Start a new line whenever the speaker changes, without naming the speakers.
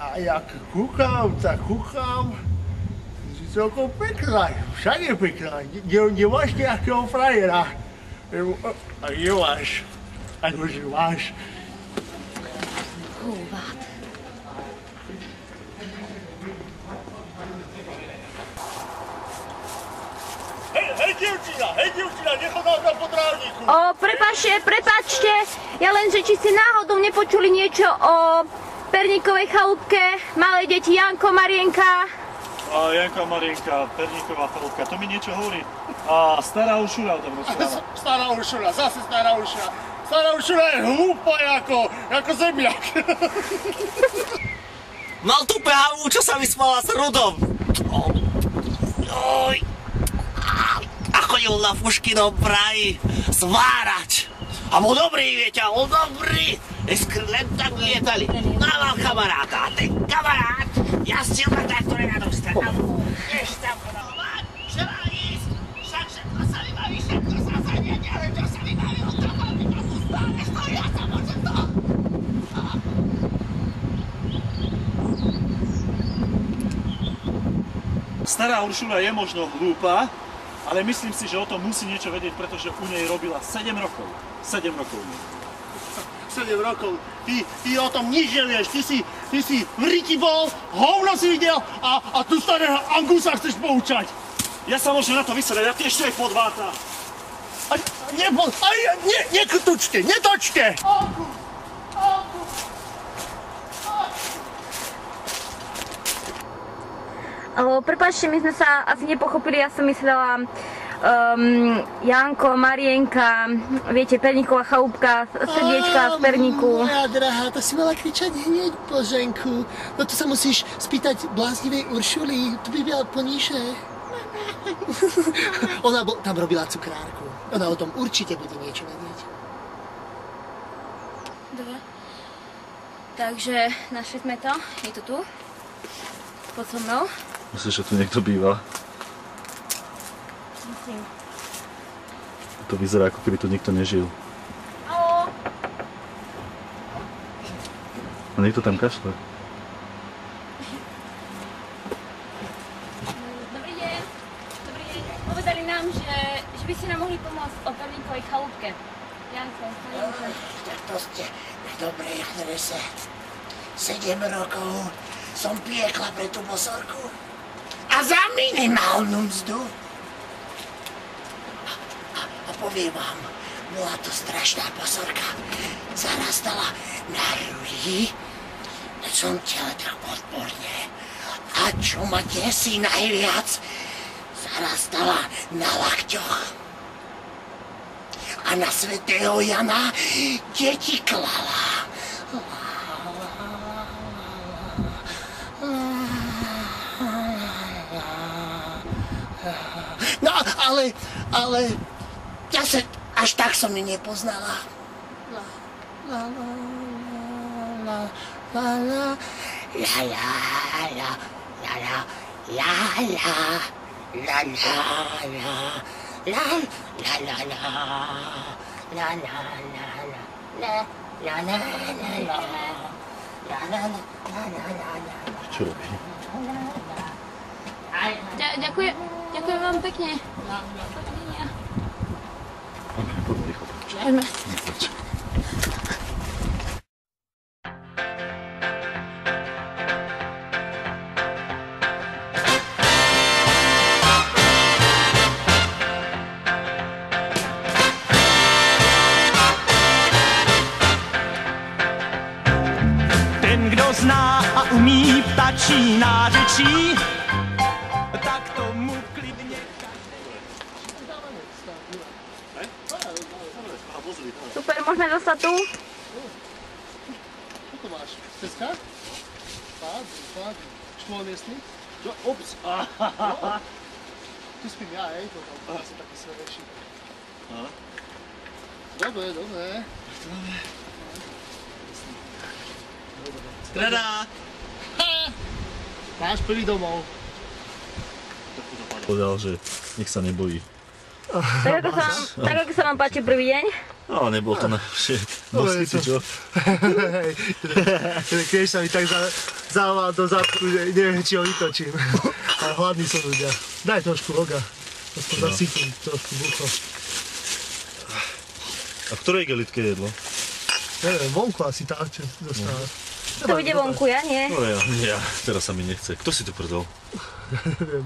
A jak kúkam, tak kúkam. Celkom pekná, však je pekná. Nemáš nejakého frajera. A nemáš. Akože máš.
Húbát.
Hej, dievčina, nechodám tam po trávniku.
Prepáčte, ja len, že či ste náhodou nepočuli niečo o Perníkovej chalúbke, malé deti Janko, Marienka.
Janka, Marienka, Perníková chalúbka, to mi niečo hovorí. A stará Uršula o tom rozpráva.
Stará Uršula, zase stará Uršula. Stará Uršula je hlúpa ako zemiak.
Mal tu pehavú, čo sa vyspala s Rudom. A chodil na Fuškinom praji zvárať. A bol dobrý, viete, bol dobrý. Iskry len tak lietali. Mal kamaráta a ten kamarát jazdil na traktory na dostane. A vieš tam chodovať, že má ísť. Však všetko sa vybaví, všetko sa zaniede, ale čo sa vybaví, on tam mal vybaví. Stále stojí, ja sa môžem to.
Stará Uršula je možno hlúpa, ale myslím si, že o tom musí niečo vedieť, pretože u nej robila 7 rokov. 7 rokov.
7 rokov. Ty o tom nič nevieš. Ty si v riti bol, hovno si videl a tu starého Angusa chceš poučať.
Ja sa môžem na to vysedať, ja tiež aj podváta.
Netočte.
Prepáčte, my sme sa asi nepochopili, ja som myslela Janko, Marienka, viete, Perníková chalúbka, srdiečka z Perníku.
Moja drahá, to si mala kričať hneď, Boženku. No to sa musíš spýtať bláznivej Uršuly, to by byla poníže. Ona tam robila cukrárku. Ona o tom určite bude niečo vedieť.
Dobre. Takže našli sme to, je to tu. Poď so mnou.
Myslíš, že tu niekto býva?
Myslím.
To vyzerá, ako keby tu nikto nežil.
Haló?
A niekto tam kašle.
Dobrý deň. Povedali nám, že by ste nám mohli pomôcť o Perníkovej chalúbke. Janko, Marienka.
Tak to ste na dobrej adrese. 7 rokov som piekla pre tú bosorku. A za minimálnu mzdu. A poviem vám, bola to strašná bosorka. Zarastala na hrudi, na čom tele tak podporne. A čo ma desí najviac, zarastala na lakťoch. A na svätého Jana deti klala. No, ale zase až tak som ju nepoznala.
Čo robí?
Ďakujem vám pekne.
Poďme rýchlo.
Poďme.
Ten, kdo zná a umí ptačí nářečí, tak tomu klidně
Super, môžeme zostať tu?
Čo to máš? Ceska? Fakt. Štvormiestný?
Ups.
Tu spím ja, hej, to tam som taký svedejší. Dobre.
Streda!
Máš prvý domov.
Povedal, že nech sa nebojí.
Tak ako sa vám páči prvý deň?
No, nebol to najlepšie. Nosíte, čo?
Hej, ten kríž sa mi tak zával do zadku, že neviem, či ho vytočím. Ale hladný som ľudia. Daj trošku loga. Aspoň zasypím trošku bucho.
A v ktorej gelitke jedlo?
Neviem, vonku asi tak, čo dostáva.
To ide vonku, ja nie?
No ja, teraz sa mi nechce. Kto si to prdol?
Neviem.